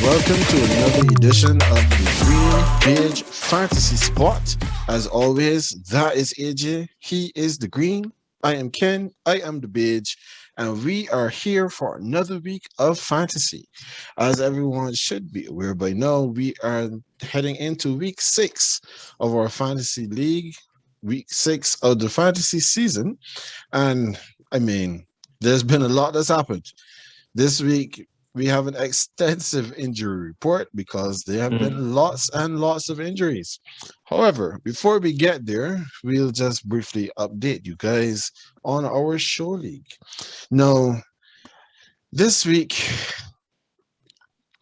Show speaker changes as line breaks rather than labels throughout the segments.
welcome to another edition of the GeenBaje Fantasy Spot. As always, that is AJ. He is the green. I am Ken. I am the beige. And we are here for another week of fantasy. As everyone should be aware by now, we are heading into week 6 of our fantasy league, week 6 of the fantasy season. And I mean, there's been a lot that's happened. This week, we have an extensive injury report because there have been lots and lots of injuries. However, before we get there, we'll just briefly update you guys on our show league. Now, this week,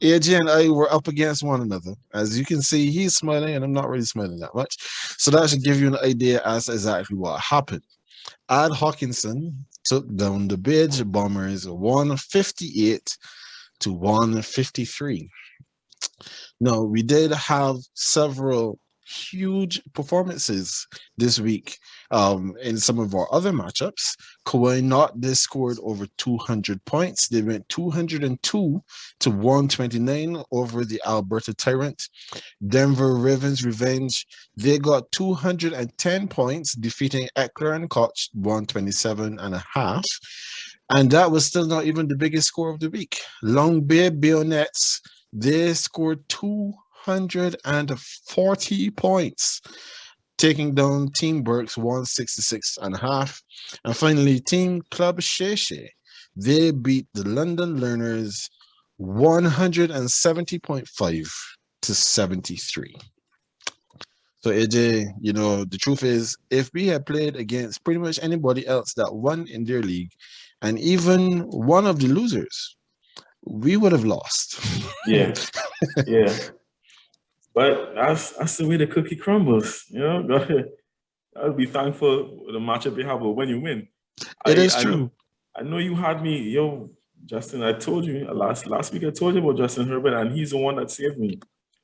AJ and I were up against one another. As you can see, he's smiling and I'm not really smiling that much. So that should give you an idea as to exactly what happened. Ad Hawkinson took down the Beige Bombers 158 to 153. Now, we did have several huge performances this week in some of our other matchups. Kawhi Not, they scored over 200 points. They went 202 to 129 over the Alberta Tyrant. Denver Ravens Revenge, they got 210 points, defeating Eckler and Koch 127 and a half. And that was still not even the biggest score of the week. Long Bay Bayonets, they scored 240 points, taking down Team Burks 166 and a half. And finally, Team Club Sheshe, they beat the London Learners 170.5 to 73. So AJ, you know, the truth is, if we had played against pretty much anybody else that won in their league, and even one of the losers, we would have lost.
Yeah. But that's the way the cookie crumbles. You know, gotta be thankful for the matchup you have, but when you win.
It is true.
I know you had me, Justin, I told you last week I told you about Justin Herbert, and he's the one that saved me.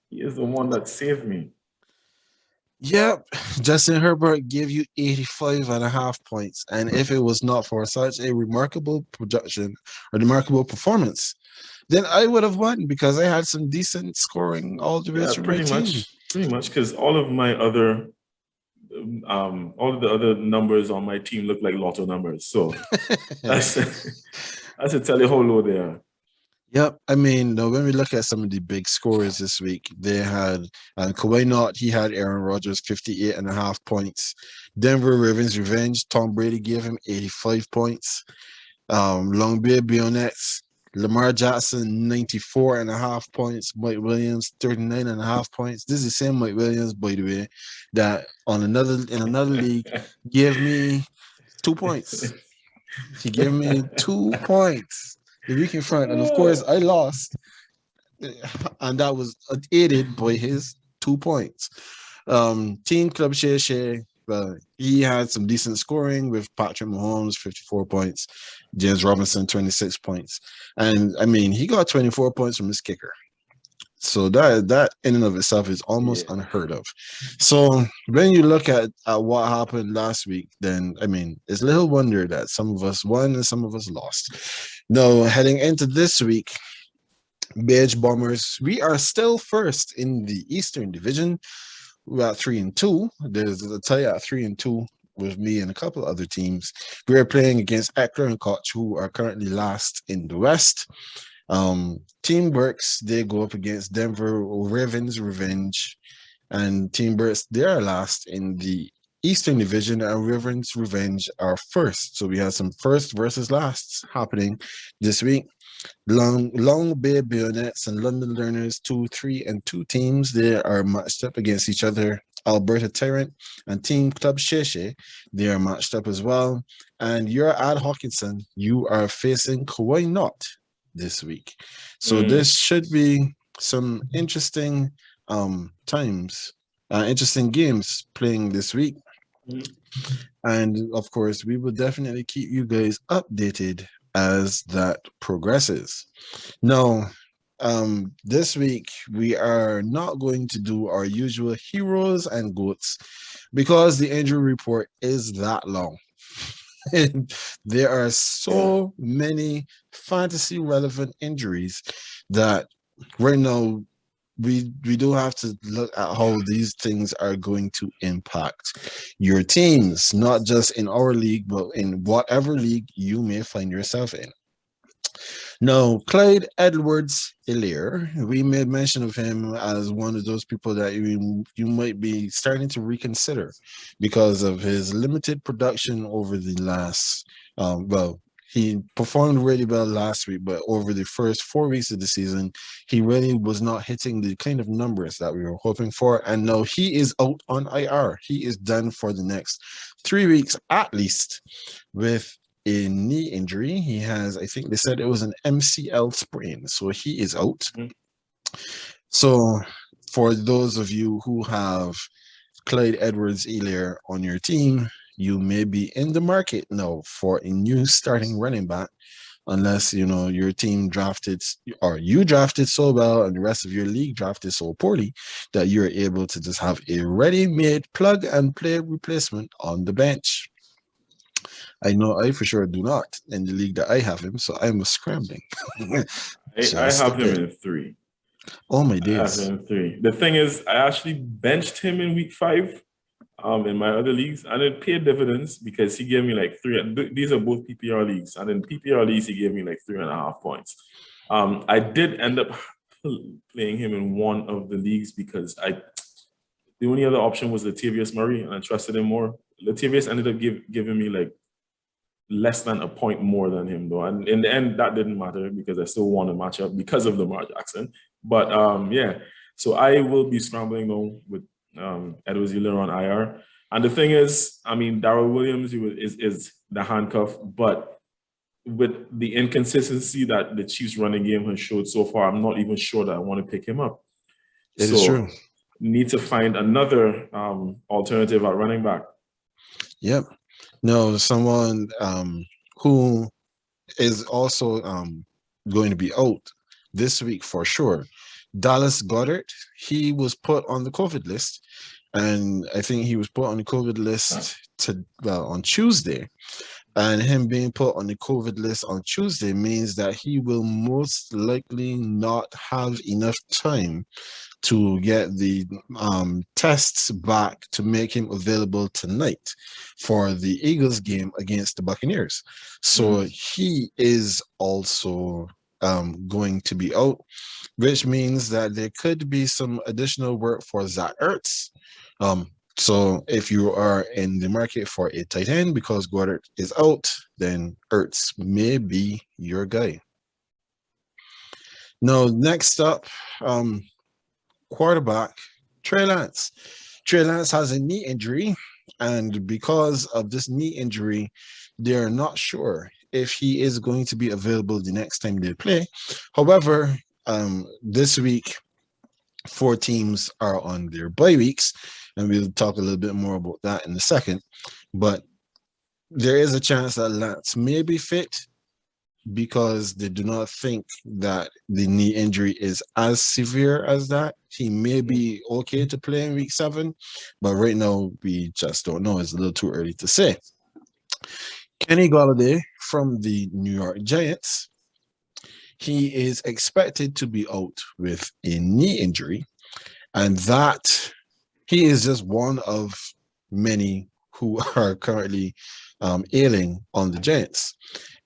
He is the one that saved me.
Yep, Justin Herbert gave you 85 and a half points. And if it was not for such a remarkable production or remarkable performance, then I would have won because I had some decent scoring all the way through my team.
Pretty much, because all of my other, all of the other numbers on my team look like lotto numbers. So that's to tell you how low they are.
Yep. I mean, when we look at some of the big scorers this week, they had Kawhi Not, he had Aaron Rodgers 58 and a half points. Denver Ravens Revenge, Tom Brady gave him 85 points. Long Bay Bayonets, Lamar Jackson 94 and a half points. Mike Williams 39 and a half points. This is the same Mike Williams, by the way, that in another league gave me 2 points. He gave me 2 points the week in front, and of course I lost, and that was aided by his 2 points. Team Club Sheshe, he had some decent scoring with Patrick Mahomes 54 points, James Robinson 26 points, and I mean he got 24 points from his kicker. So that in and of itself is almost unheard of. So when you look at what happened last week, then I mean it's little wonder that some of us won and some of us lost. Now heading into this week, Beige Bombers, we are still first in the Eastern Division. We're at 3-2. There's a tie at 3-2 with me and a couple other teams. We are playing against Eckler and Koch, who are currently last in the West. Team Burks, they go up against Denver Ravens Revenge, and Team Burks, they are last in the Eastern Division, and Ravens Revenge are first. So we have some first versus lasts happening this week. Long Bay Bayonets and London Learners, 2, 3, and 2 teams, they are matched up against each other. Alberta Tyrant and Team Club Sheshe, they are matched up as well. And your Ad Hawkinson, you are facing Kawhi Not this week. So this should be some interesting interesting games playing this week. And of course, we will definitely keep you guys updated as that progresses. Now, this week we are not going to do our usual heroes and goats because the injury report is that long. There are so many fantasy relevant injuries that right now, we do have to look at how these things are going to impact your teams, not just in our league, but in whatever league you may find yourself in. Now, Clyde Edwards Elir, we made mention of him as one of those people that you might be starting to reconsider because of his limited production over the last, well, he performed really well last week, but over the first 4 weeks of the season, he really was not hitting the kind of numbers that we were hoping for. And now he is out on IR. He is done for the next 3 weeks at least with a knee injury. He has, I think they said it was an MCL sprain, so he is out. So, for those of you who have Clyde Edwards Elir on your team, you may be in the market now for a new starting running back, unless your team drafted or you drafted so well and the rest of your league drafted so poorly that you're able to just have a ready-made plug and play replacement on the bench. I know I for sure do not in the league that I have him, so I'm scrambling.
I have him in 3.
Oh my
I have
days.
him in 3. The thing is, I actually benched him in week 5 in my other leagues, and it paid dividends because he gave me like 3. These are both PPR leagues, and in PPR leagues, he gave me like 3.5 points. I did end up playing him in one of the leagues because the only other option was Latavius Murray, and I trusted him more. Latavius ended up giving me like less than a point more than him, though. And in the end, that didn't matter because I still won the matchup because of Lamar Jackson. But yeah, so I will be scrambling though with Edwards Elir on IR. And the thing is, I mean, Darrell Williams is the handcuff, but with the inconsistency that the Chiefs running game has showed so far, I'm not even sure that I want to pick him up.
It is true.
Need to find another alternative at running back.
Yep. No, someone who is also going to be out this week for sure. Dallas Goddard, he was put on the COVID list, and I think he was put on the COVID list on Tuesday. And him being put on the COVID list on Tuesday means that he will most likely not have enough time to get the tests back to make him available tonight for the Eagles game against the Buccaneers. So he is also going to be out, which means that there could be some additional work for Zach Ertz. So if you are in the market for a tight end because Goddard is out, then Ertz may be your guy. Now, next up, quarterback Trey Lance. Trey Lance has a knee injury, and because of this knee injury, they're not sure if he is going to be available the next time they play. However, this week, 4 teams are on their bye weeks, and we'll talk a little bit more about that in a second. But there is a chance that Lance may be fit because they do not think that the knee injury is as severe as that. He may be okay to play in week 7, but right now we just don't know. It's a little too early to say. Kenny Gallaudet from the New York Giants, he is expected to be out with a knee injury, and that he is just one of many who are currently ailing on the Giants.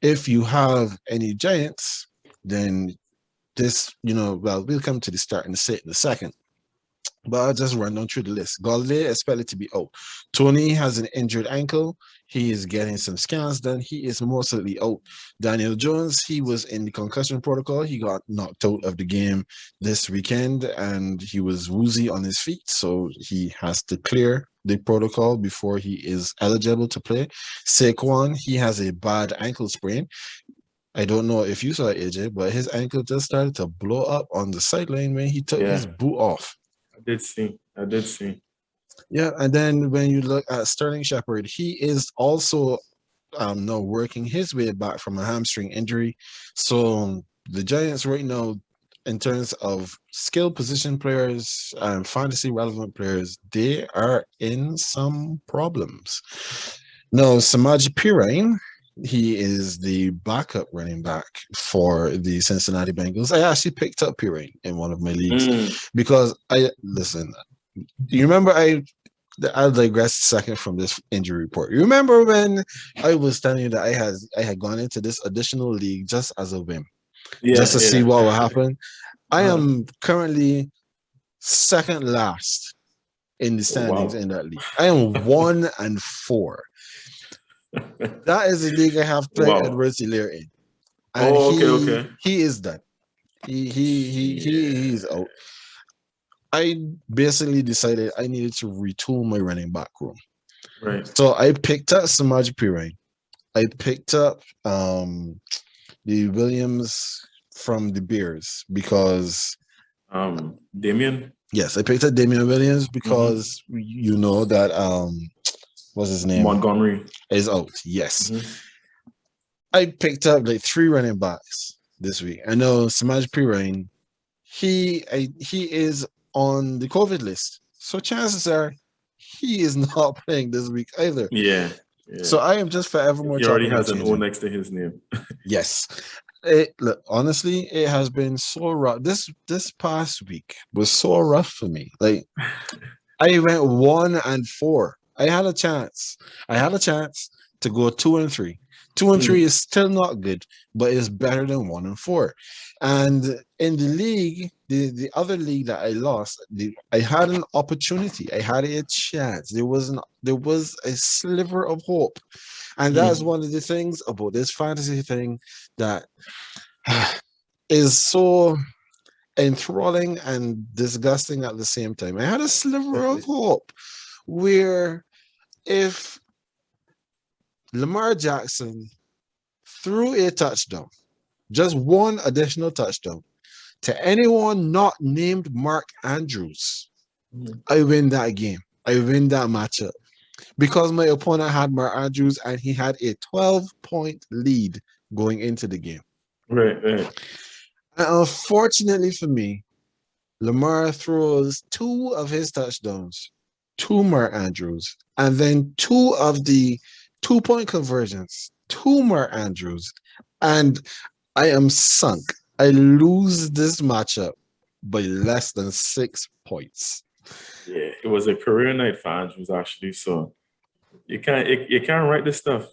If you have any Giants, then this, we'll come to the start and the sit in a second. But I'll just run down through the list. Gallaudet expected to be out. Tony has an injured ankle. He is getting some scans done. He is mostly out. Daniel Jones, he was in the concussion protocol. He got knocked out of the game this weekend, and he was woozy on his feet, so he has to clear the protocol before he is eligible to play. Saquon, he has a bad ankle sprain. I don't know if you saw it, AJ, but his ankle just started to blow up on the sideline when he took his boot off.
I did see.
Yeah, and then when you look at Sterling Shepard, he is also now working his way back from a hamstring injury. So the Giants right now, in terms of skill position players and fantasy relevant players, they are in some problems. Now, Samaj Piren, He is the backup running back for the Cincinnati Bengals. I actually picked up Piren in one of my leagues because you remember I'll digress a second from this injury report. You remember when I was telling you that I had gone into this additional league just as a whim, just to see what will happen? I am currently second last in the standings in that league. I am 1-4. That is the league I have Clyde Edwards Elir in. And he is done. He's out. I basically decided I needed to retool my running back room.
Right.
So I picked up Samaj Piren. I picked up the Williams from the Bears because
Damien.
Yes, I picked up Damien Williams because you know that what's his name?
Montgomery
is out. Yes. I picked up like 3 running backs this week. I know Samaj Piren, he is on the COVID list. So chances are he is not playing this week either.
Yeah.
So I am just forevermore.
He already has an O next to his name.
Yes. Look, honestly, it has been so rough. This past week was so rough for me. Like I went 1-4. I had a chance to go 2-3. 2-3 is still not good, but it's better than 1-4. And in the league, the other league that I lost, I had an opportunity. I had a chance. There was a sliver of hope. And that's one of the things about this fantasy thing that is so enthralling and disgusting at the same time. I had a sliver of hope where if Lamar Jackson threw a touchdown, just one additional touchdown, to anyone not named Mark Andrews, I win that game. I win that matchup. Because my opponent had Mark Andrews and he had a 12-point lead going into the game.
Right.
And unfortunately for me, Lamar throws 2 of his touchdowns to Mark Andrews, and then 2 of the 2-point conversions to Mark Andrews, and I am sunk. I lose this matchup by less than 6 points.
Yeah, it was a career night for Andrews actually. So you can't write this stuff.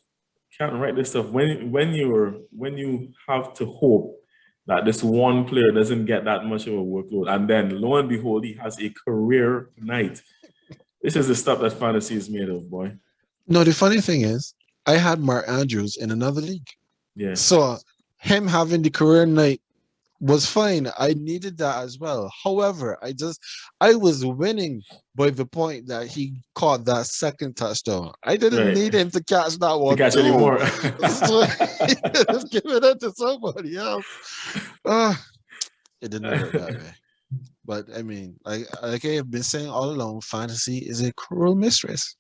Can't write this stuff when you have to hope that this one player doesn't get that much of a workload, and then lo and behold, he has a career night. This is the stuff that fantasy is made of, boy.
No, the funny thing is, I had Mark Andrews in another league.
Yeah.
So him having the career night was fine. I needed that as well. However, I was winning by the point that he caught that second touchdown. I didn't need him to catch that one.
To catch anymore.
So just give it up to somebody else. It didn't work that way. But I mean, like I've been saying all along, fantasy is a cruel mistress.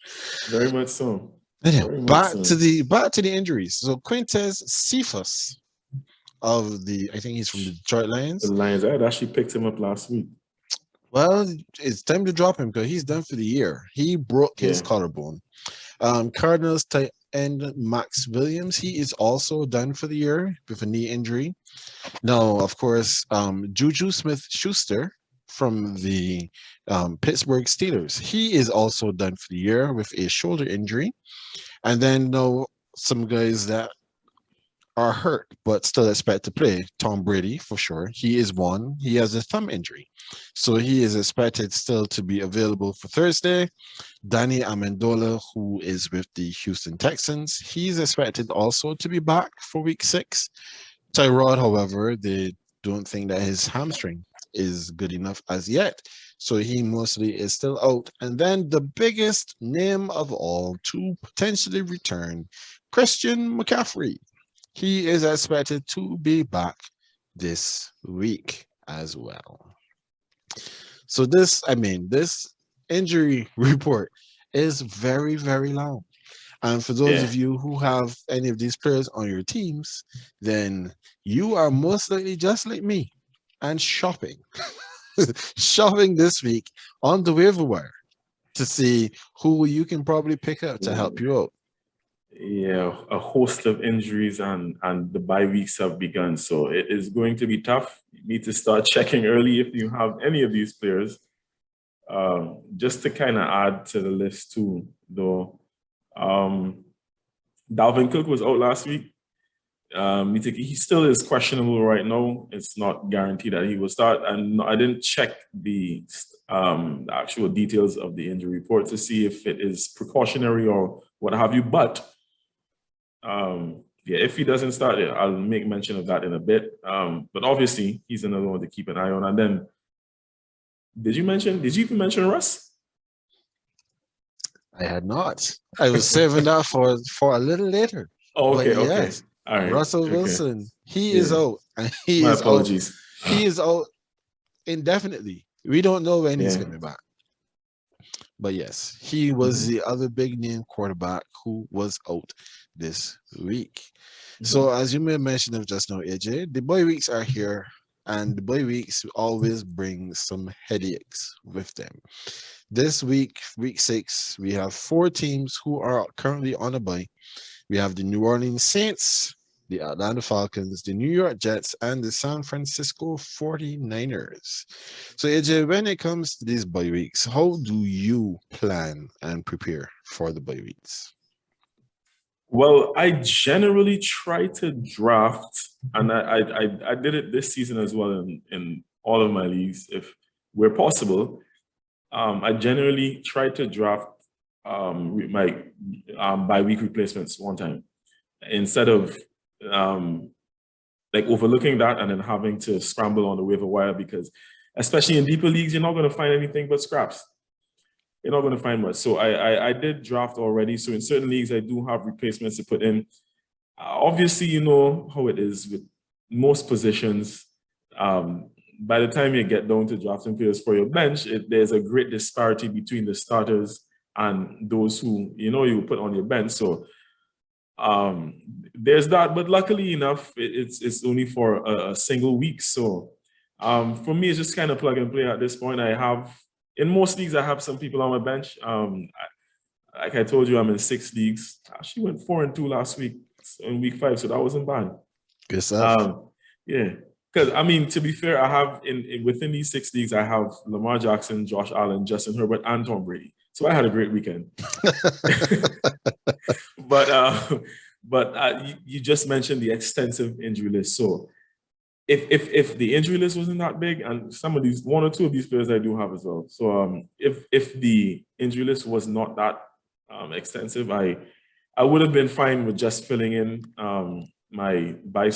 Very much so.
Back to the injuries. So Quintez Cephas I think he's from the Detroit Lions.
The Lions. I had actually picked him up last week.
Well, it's time to drop him because he's done for the year. He broke his collarbone. Cardinals tight end Max Williams, he is also done for the year with a knee injury. Now, of course, Juju Smith-Schuster from the Pittsburgh Steelers, he is also done for the year with a shoulder injury. And then some guys that are hurt but still expect to play. Tom Brady, for sure. He is one. He has a thumb injury. So he is expected still to be available for Thursday. Danny Amendola, who is with the Houston Texans, he's expected also to be back for week 6. Tyrod, however, they don't think that his hamstring is good enough as yet. So he mostly is still out. And then the biggest name of all to potentially return, Christian McCaffrey. He is expected to be back this week as well. So this injury report is very, very long. And for those of you who have any of these players on your teams, then you are most likely just like me and shopping. Shopping this week on the waiver wire to see who you can probably pick up to help you out.
Yeah, a host of injuries and the bye weeks have begun. So it is going to be tough. You need to start checking early if you have any of these players. Just to kind of add to the list too, though. Dalvin Cook was out last week. He still is questionable right now. It's not guaranteed that he will start. And I didn't check the actual details of the injury report to see if it is precautionary or what have you. But yeah, if he doesn't start it, I'll make mention of that in a bit. But obviously, he's another one to keep an eye on. And then, did you even mention Russ?
I had not. I was saving that for a little later.
Oh, okay,
but
okay.
Yes,
all right.
Russell Wilson, he
Yeah.
is out. And
My apologies.
He is out indefinitely. We don't know when he's coming back. But yes, he was the other big name quarterback who was out this week. So as you may have mentioned just now, AJ, the bye weeks are here, and the bye weeks always bring some headaches with them. This week, week 6, we have 4 teams who are currently on a bye. We have the New Orleans Saints, the Atlanta Falcons, the New York Jets, and the San Francisco 49ers. So, AJ, when it comes to these bye weeks, how do you plan and prepare for the bye weeks?
Well, I generally try to draft, and I did it this season as well in all of my leagues, if where possible. I generally try to draft my bye-week replacements one time instead of like overlooking that and then having to scramble on the waiver wire, because especially in deeper leagues, you're not going to find anything but scraps. You're not going to find much. So I did draft already. So in certain leagues, I do have replacements to put in. Obviously, you know how it is with most positions. By the time you get down to drafting players for your bench, there's a great disparity between the starters and those who you put on your bench. So there's that. But luckily enough, it's only for a single week. So for me, it's just kind of plug and play at this point. In most leagues, I have some people on my bench. Like I told you, I'm in 6 leagues. I actually went 4-2 last week in week 5, so that wasn't bad.
Good stuff.
Yeah. Because, I mean, to be fair, I have within these 6 leagues, I have Lamar Jackson, Josh Allen, Justin Herbert, and Tom Brady. So I had a great weekend. But you just mentioned the extensive injury list. So if the injury list wasn't that big, and some of these, 1 or 2 of these players I do have as well. So if the injury list was not that extensive, I would have been fine with just filling in my bye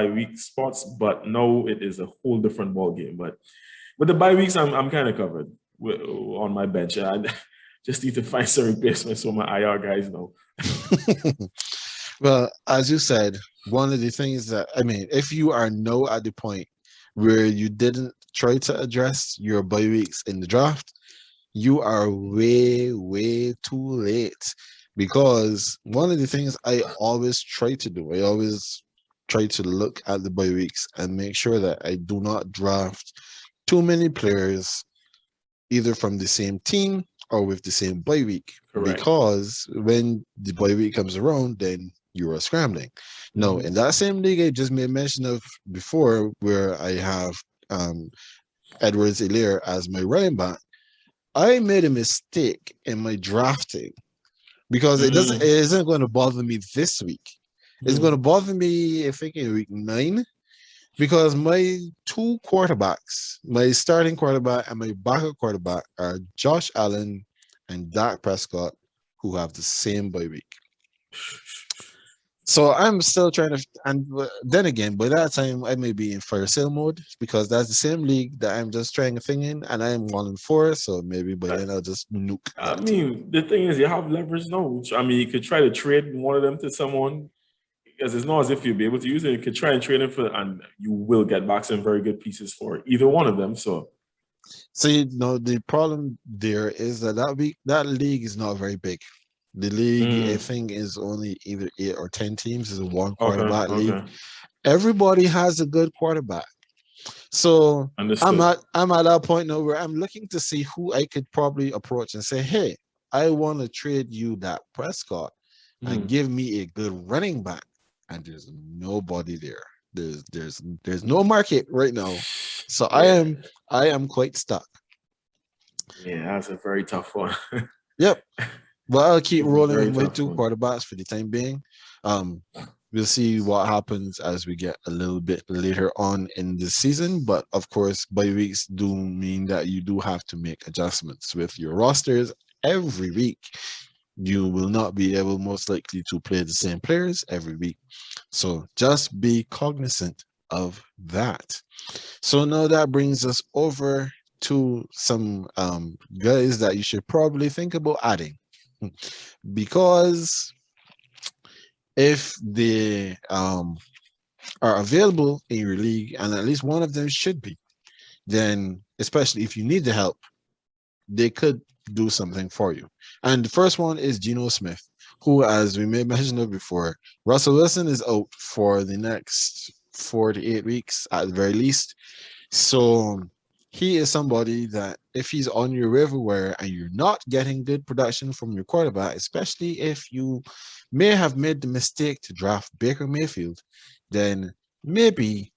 week spots, but no, it is a whole different ball game. But with the bye weeks, I'm kind of covered on my bench. I just need to find some replacements for my IR guys now.
Well, as you said, one of the things that, I mean, if you are now at the point where you didn't try to address your bye weeks in the draft, you are way, way too late. Because one of the things I always try to do, I always try to look at the bye weeks and make sure that I do not draft too many players either from the same team or with the same bye week. Correct. Because when the bye week comes around, then you are scrambling. No, in that same league I just made mention of before, where I have Edwards Elir as my running back, I made a mistake in my drafting. Because it isn't going to bother me this week. It's going to bother me, I think, in week 9, because my 2 quarterbacks, my starting quarterback and my backup quarterback, are Josh Allen and Dak Prescott, who have the same bye week. So I'm still trying to, and then again, by that time I may be in fire sale mode, because that's the same league that I'm just trying a thing in, and I'm 1-4. So maybe by then I'll just nuke.
I mean, the thing is, you have leverage now. I mean, you could try to trade one of them to someone, because it's not as if you'll be able to use it. You could try and trade it and you will get back some very good pieces for either one of them. So
the problem there is that league is not very big. The league, I think, is only either 8 or 10 teams. It's a 1 quarterback league. Everybody has a good quarterback. So I'm at that point now where I'm looking to see who I could probably approach and say, hey, I want to trade you that Prescott and give me a good running back, and there's nobody there. There's no market right now, so
Yeah.
I am quite stuck.
Yeah, that's a very tough one.
Yep. But I'll keep
It's a
rolling with
very
my
tough
two
one.
quarterbacks for the time being. Um, we'll see what happens as we get a little bit later on in the season. But of course, bye weeks do mean that you do have to make adjustments with your rosters every week. You will not be able, most likely, to play the same players every week. So just be cognizant of that. So now that brings us over to some guys that you should probably think about adding, because if they are available in your league, and at least one of them should be, then especially if you need the help, they could do something for you. And the first one is Gino Smith, who, as we may mention it before, Russell Wilson is out for the next 4 to 8 weeks at the very least. So he is somebody that if he's on your waiver wire and you're not getting good production from your quarterback, especially if you may have made the mistake to draft Baker Mayfield, then maybe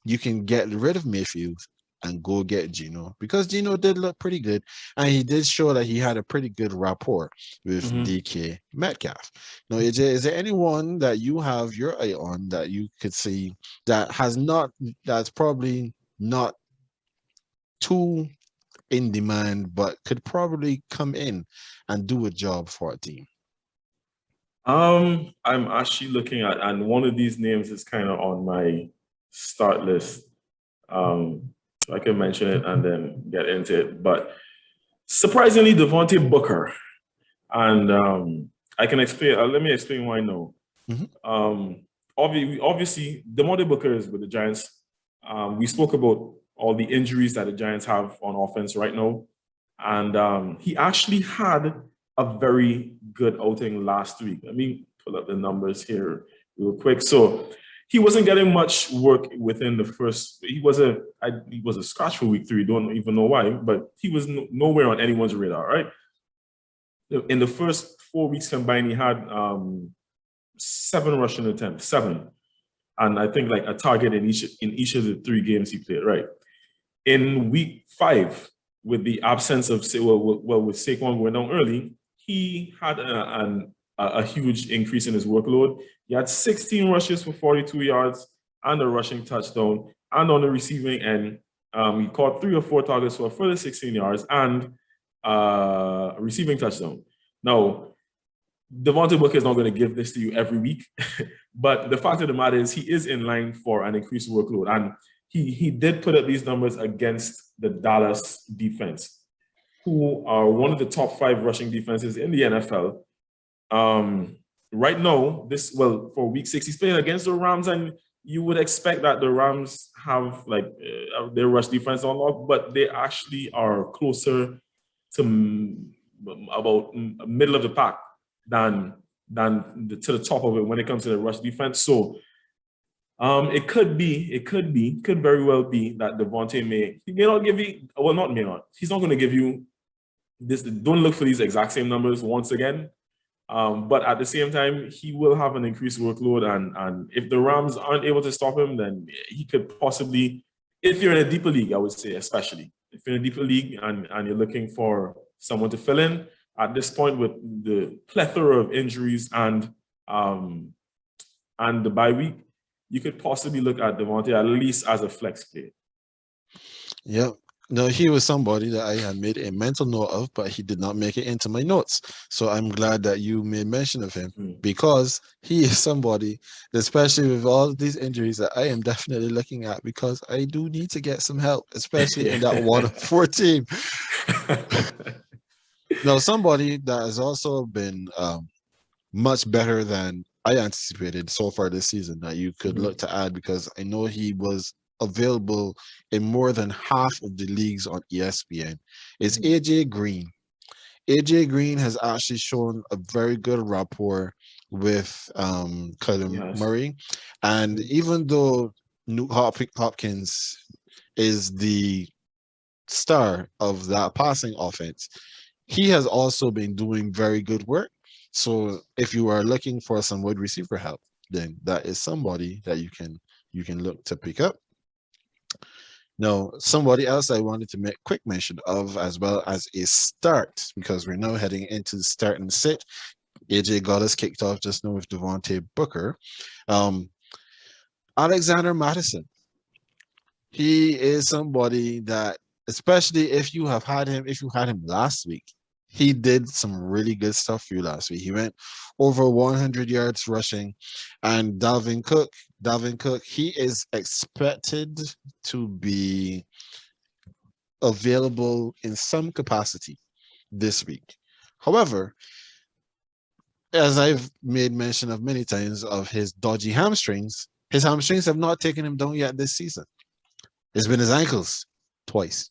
you can get rid of Mayfield and go get Gino, because Gino did look pretty good and he did show that he had a pretty good rapport with DK Metcalf. Now, AJ, is there anyone that you have your eye on that you could see that has not, that's probably not too in demand, but could probably come in and do a job for a team?
I'm actually looking at, and one of these names is kind of on my start list. So I can mention it and then get into it. But surprisingly, Devonte Booker, and I can explain. Let me explain why no. Obviously, Devonte Booker is with the Giants. We spoke about all the injuries that the Giants have on offense right now, and he actually had a very good outing last week. Let me pull up the numbers here real quick. So he wasn't getting much work within the first. He was a scratch for week 3. Don't even know why, but he was nowhere on anyone's radar. Right. In the first 4 weeks combined, he had 7 rushing attempts, 7, and I think like a target in each of the 3 games he played. Right. In week 5, with the absence of with Saquon going down early, he had a huge increase in his workload. He had 16 rushes for 42 yards and a rushing touchdown. And on the receiving end, he caught 3 or 4 targets for a further 16 yards and a receiving touchdown. Now, Devonte Booker is not going to give this to you every week, but the fact of the matter is he is in line for an increased workload. And he did put up these numbers against the Dallas defense, who are one of the top 5 rushing defenses in the NFL. Right now, for week 6, he's playing against the Rams, and you would expect that the Rams have their rush defense on lock, but they actually are closer to about middle of the pack than to the top of it when it comes to the rush defense. So it could very well be that Devonte may not give you, well, not may not. He's not going to give you this. Don't look for these exact same numbers once again. But at the same time, he will have an increased workload, and if the Rams aren't able to stop him, then he could possibly, if you're in a deeper league, I would say, especially if you're in a deeper league and you're looking for someone to fill in at this point with the plethora of injuries and the bye week, you could possibly look at Devonte at least as a flex play.
Yeah. No, he was somebody that I had made a mental note of, but he did not make it into my notes. So I'm glad that you made mention of him, because he is somebody, especially with all of these injuries, that I am definitely looking at, because I do need to get some help, especially in that 1-4 team. Now, somebody that has also been much better than I anticipated so far this season that you could look to add, because I know he was available in more than half of the leagues on ESPN, is AJ Green. AJ Green has actually shown a very good rapport with Kyler Murray. And even though Nuke Hopkins is the star of that passing offense, he has also been doing very good work. So if you are looking for some wide receiver help, then that is somebody that you can look to pick up. Now, somebody else I wanted to make quick mention of as well as a start, because we're now heading into the start and sit. AJ got us kicked off just now with Devonte Booker. Um, Alexander Madison. He is somebody that, especially if you had him last week, he did some really good stuff for you last week. He went over 100 yards rushing, and Dalvin Cook, he is expected to be available in some capacity this week. However, as I've made mention of many times of his dodgy hamstrings, his hamstrings have not taken him down yet this season. It's been his ankles twice.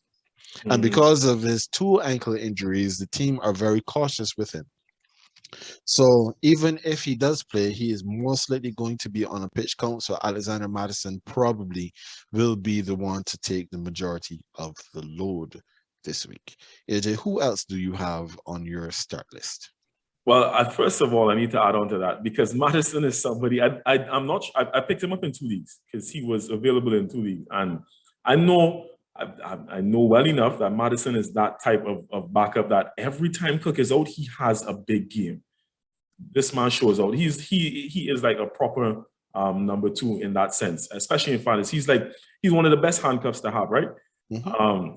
And because of his 2 ankle injuries, the team are very cautious with him. So even if he does play, he is most likely going to be on a pitch count. So Alexander Madison probably will be the one to take the majority of the load this week. AJ, who else do you have on your start list?
Well, first of all, I need to add on to that because Madison is somebody I picked him up in 2 leagues because he was available in 2 leagues, and I know well enough that Madison is that type of backup that every time Cook is out, he has a big game. This man shows out. He is like a proper number 2 in that sense, especially in fantasy. He's one of the best handcuffs to have, right? Mm-hmm.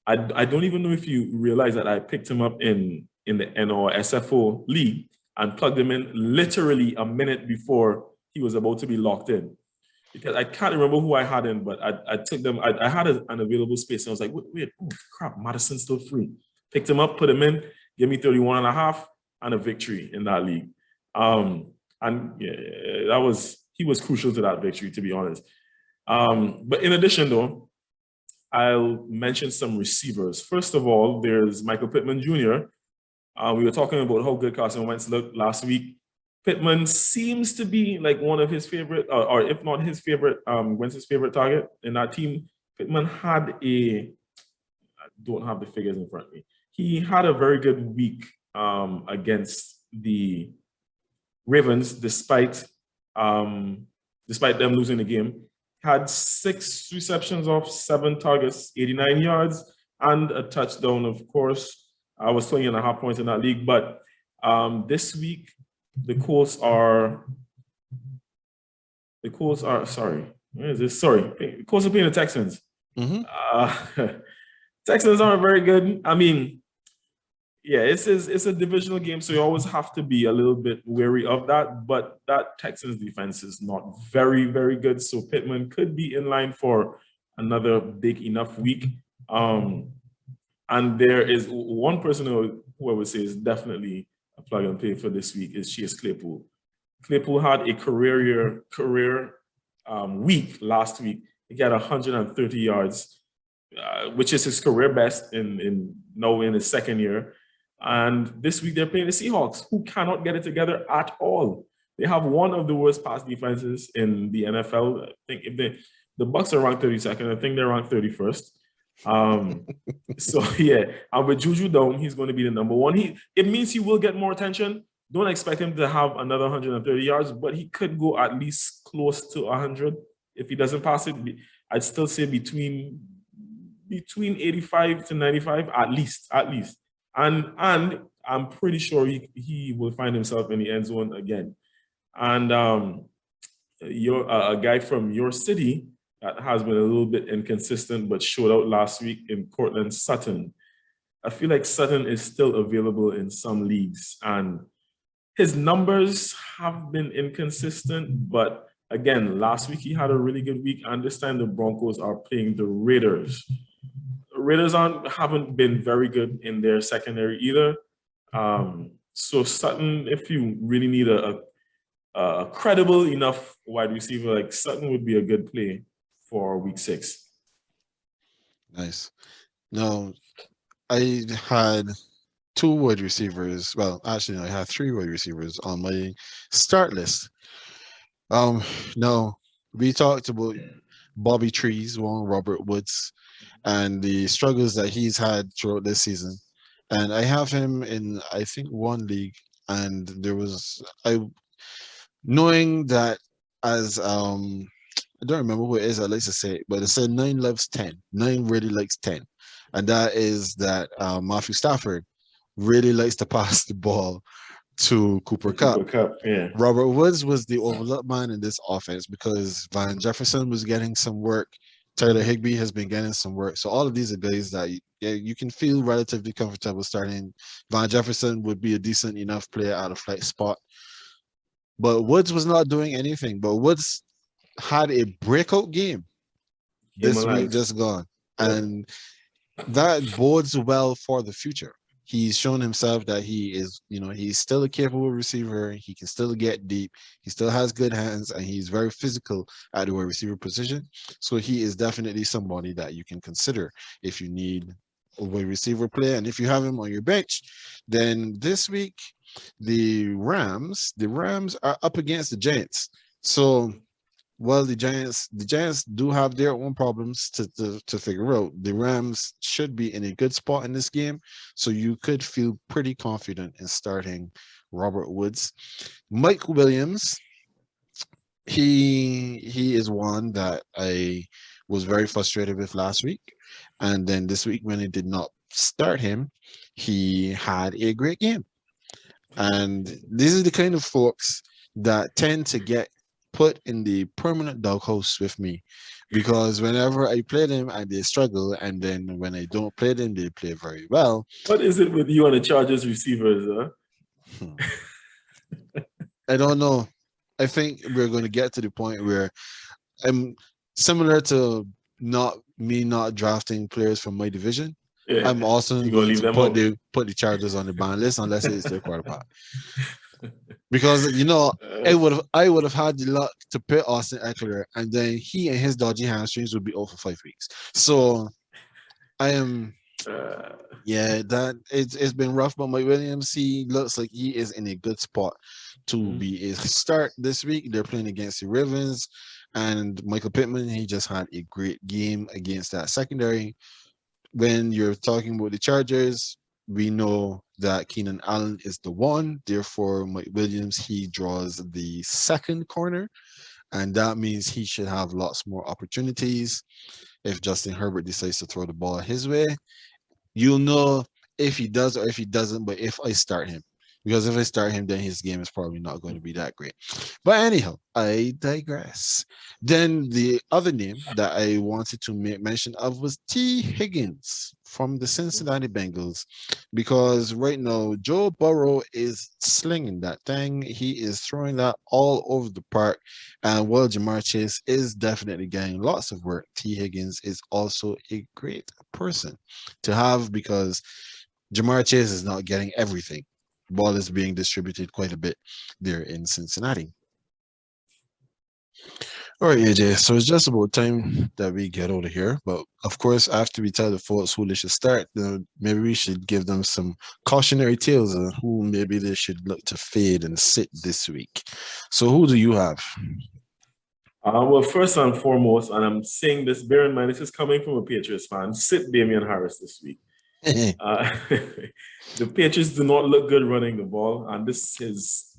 I don't even know if you realize that I picked him up in the NO SFO league and plugged him in literally a minute before he was about to be locked in. Because I can't remember who I had in, but I took them. I had an available space. And I was like, wait, oh crap, Madison's still free. Picked him up, put him in, gave me 31.5 and a victory in that league. And yeah, he was crucial to that victory, to be honest. But in addition, though, I'll mention some receivers. First of all, there's Michael Pittman Jr. We were talking about how good Carson Wentz looked last week. Pittman seems to be like one of his favorite, or if not his favorite, Wentz's favorite target in that team. Pittman had I don't have the figures in front of me. He had a very good week against the Ravens, despite them losing the game. Had 6 receptions off 7 targets, 89 yards, and a touchdown, of course. I was 20.5 points in that league, but this week the Colts are sorry. Where is this? Sorry, the Colts are playing the Texans. Mm-hmm. Texans aren't very good. I mean, yeah, it's a divisional game, so you always have to be a little bit wary of that. But that Texans defense is not very, very good, so Pittman could be in line for another big enough week. And there is one person who I would say is definitely a plug and play for this week is Chase Claypool. Claypool had a career week last week. He got 130 yards, which is his career best in his second year. And this week they're playing the Seahawks, who cannot get it together at all. They have one of the worst pass defenses in the NFL. I think if the Bucs are ranked 32nd, I think they're ranked 31st. So yeah, and with Juju down, he's going to be the number 1. It means he will get more attention. Don't expect him to have another 130 yards, but he could go at least close to 100 if he doesn't pass it. I'd still say between 85 to 95 at least. And I'm pretty sure he will find himself in the end zone again. And you're a guy from your city that has been a little bit inconsistent, but showed out last week in Cortland Sutton. I feel like Sutton is still available in some leagues, and his numbers have been inconsistent. But again, last week he had a really good week, and this time the Broncos are playing the Raiders. The Raiders haven't been very good in their secondary either. So Sutton, if you really need a credible enough wide receiver, like Sutton would be a good play for week 6.
Nice. No, I had 2 wide receivers. Well, actually, I had 3 wide receivers on my start list. No, we talked about Bobby Trees, Robert Woods, and the struggles that he's had throughout this season. And I have him in, I think, 1 league. and there was knowing that as I don't remember who it is. I like to say it, but it said 9 loves 10. 9 really likes 10, and that is that Matthew Stafford really likes to pass the ball to Cooper Cup.
Cooper Cup, yeah.
Robert Woods was the overlooked man in this offense because Van Jefferson was getting some work. Tyler Higbee has been getting some work. So all of these are guys that you can feel relatively comfortable starting. Van Jefferson would be a decent enough player at a flight spot. But Woods was not doing anything. But Woods had a breakout game this week just gone. Yep. And that bodes well for the future. He's shown himself that he is, he's still a capable receiver. He can still get deep. He still has good hands, and he's very physical at the wide receiver position. So he is definitely somebody that you can consider if you need a wide receiver player. And if you have him on your bench, then this week the Rams are up against the Giants. So well, the Giants do have their own problems to figure out. The Rams should be in a good spot in this game, so you could feel pretty confident in starting Robert Woods. Mike Williams, he is one that I was very frustrated with last week, and then this week when I did not start him, he had a great game. And these are the kind of folks that tend to get put in the permanent doghouse with me, because whenever I play them and they struggle, and then when I don't play them, they play very well.
What is it with you on the Chargers receivers, huh?
I don't know. I think we're going to get to the point where I'm similar to not drafting players from my division. Yeah. I'm also going to put the Chargers on the ban list unless it's their quarterback. Because I would have had the luck to pick Austin Eckler, and then he and his dodgy hamstrings would be out for 5 weeks. So I am that it's been rough, but Mike Williams, he looks like he is in a good spot to be a start this week. They're playing against the Ravens, and Michael Pittman, he just had a great game against that secondary. When you're talking about the Chargers, we know that Keenan Allen is the one. Therefore, Mike Williams, he draws the second corner, and that means he should have lots more opportunities. If Justin Herbert decides to throw the ball his way, you'll know if he does or if he doesn't, but if I start him. Because if I start him, then his game is probably not going to be that great. But anyhow, I digress. Then the other name that I wanted to make mention of was T. Higgins from the Cincinnati Bengals. Because right now, Joe Burrow is slinging that thing. He is throwing that all over the park. And while Jamar Chase is definitely getting lots of work, T. Higgins is also a great person to have, because Jamar Chase is not getting everything. Ball is being distributed quite a bit there in Cincinnati. All right, AJ, so it's just about time that we get out of here. But of course, after we tell the folks who they should start, maybe we should give them some cautionary tales on who maybe they should look to fade and sit this week. So who do you have?
Well, first and foremost, and I'm saying this, bear in mind, this is coming from a Patriots fan, sit Damien Harris this week. The Patriots do not look good running the ball, and this is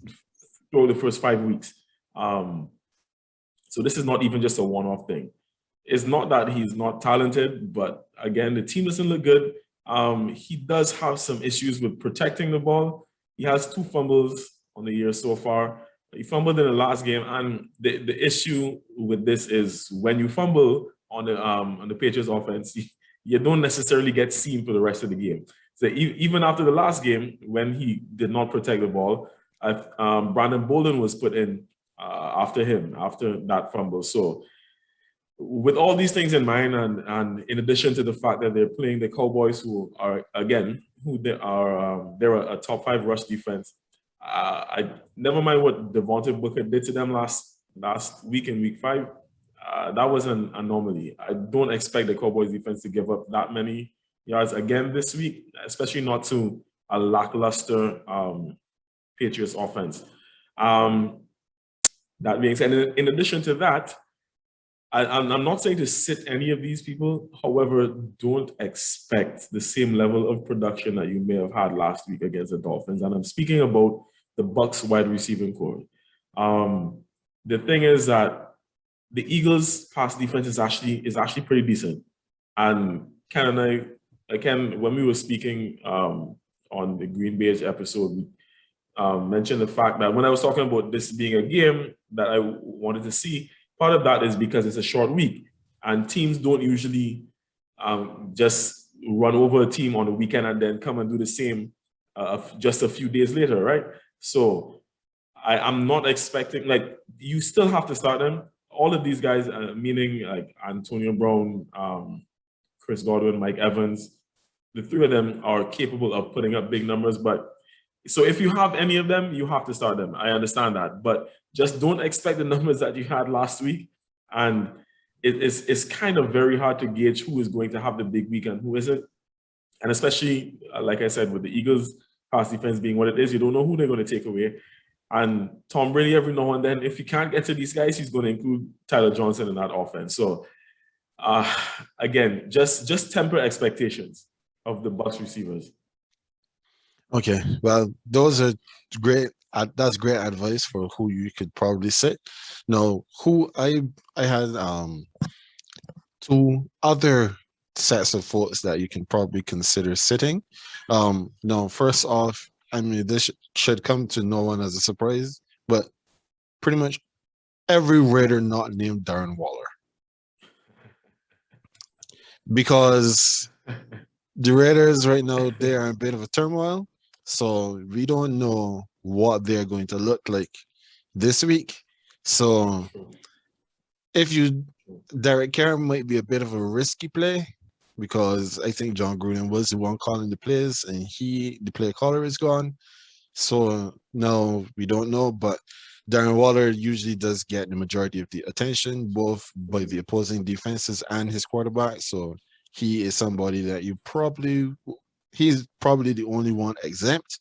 through the first 5 weeks. So this is not even just a one-off thing. It's not that he's not talented, but again, the team doesn't look good. He does have some issues with protecting the ball. He has 2 fumbles on the year so far. He fumbled in the last game, and the issue with this is when you fumble on the Patriots offense, you don't necessarily get seen for the rest of the game. So even after the last game, when he did not protect the ball, Brandon Bolden was put in after that fumble. So with all these things in mind, and in addition to the fact that they're playing the Cowboys, they're a top 5 rush defense. I never mind what Devonte Booker did to them last week in week 5. That was an anomaly. I don't expect the Cowboys defense to give up that many yards again this week, especially not to a lackluster Patriots offense. That being said, in addition to that, I'm not saying to sit any of these people. However, don't expect the same level of production that you may have had last week against the Dolphins. And I'm speaking about the Bucs wide receiving core. The thing is that the Eagles' pass defense is actually pretty decent. And Ken and I, when we were speaking on the GeenBaje episode, we mentioned the fact that when I was talking about this being a game that I wanted to see, part of that is because it's a short week and teams don't usually just run over a team on the weekend and then come and do the same just a few days later, right? So I'm not expecting, like, you still have to start them. All of these guys, meaning like Antonio Brown, Chris Godwin, Mike Evans, the three of them are capable of putting up big numbers. But so if you have any of them, you have to start them. I understand that, but just don't expect the numbers that you had last week. And it's kind of very hard to gauge who is going to have the big week and who isn't. And especially, like I said, with the Eagles pass defense being what it is, you don't know who they're going to take away. And Tom Brady, every now and then, if you can't get to these guys, he's going to include Tyler Johnson in that offense. So, again, just temper expectations of the Bucs receivers.
Okay, well, those are great. That's great advice for who you could probably sit. Now, who I had two other sets of folks that you can probably consider sitting. Now, first off, I mean, this should come to no one as a surprise, but pretty much every Raider not named Darren Waller. Because the Raiders right now, they are in a bit of a turmoil. So we don't know what they're going to look like this week. So Derek Carr might be a bit of a risky play because I think John Gruden was the one calling the plays and the play caller is gone. So no, we don't know, but Darren Waller usually does get the majority of the attention, both by the opposing defenses and his quarterback. So he is somebody that he's probably the only one exempt.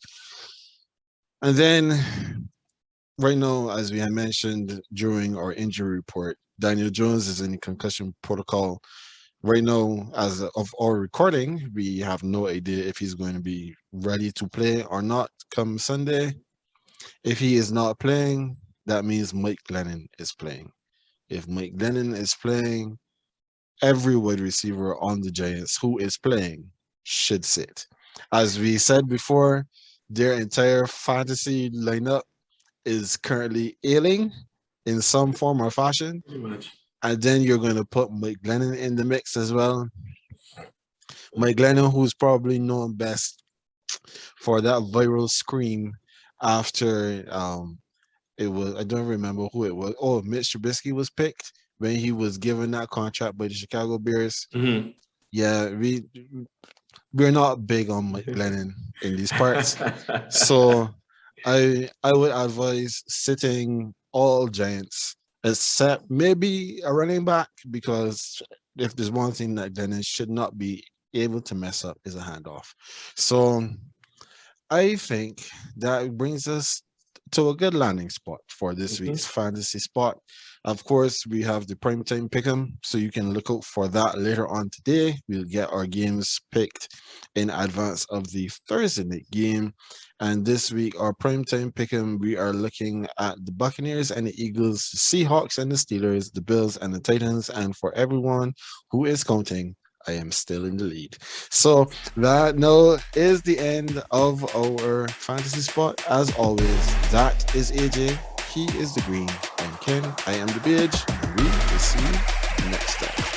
And then right now, as we had mentioned during our injury report, Daniel Jones is in concussion protocol. Right now, as of our recording, we have no idea if he's going to be ready to play or not come Sunday. If he is not playing, that means Mike Glennon is playing. If Mike Glennon is playing, every wide receiver on the Giants who is playing should sit. As we said before, their entire fantasy lineup is currently ailing in some form or fashion.
Pretty much.
And then you're going to put Mike Glennon in the mix as well. Mike Glennon, who's probably known best for that viral scream after it was, I don't remember who it was. Oh, Mitch Trubisky was picked when he was given that contract by the Chicago Bears.
Mm-hmm.
Yeah, we're not big on Mike Glennon in these parts. So I would advise sitting all Giants, except maybe a running back, because if there's one thing that Glennon should not be able to mess up is a handoff. So I think that brings us to a good landing spot for this week's fantasy spot. Of course, we have the primetime pick'em, so you can look out for that later on today. We'll get our games picked in advance of the Thursday night game. And this week, our primetime pick'em, we are looking at the Buccaneers and the Eagles, the Seahawks and the Steelers, the Bills and the Titans. And for everyone who is counting, I am still in the lead. So that now is the end of our fantasy spot. As always, that is AJ. He is the green. I'm Ken. I am the Beige. And we will see you next time.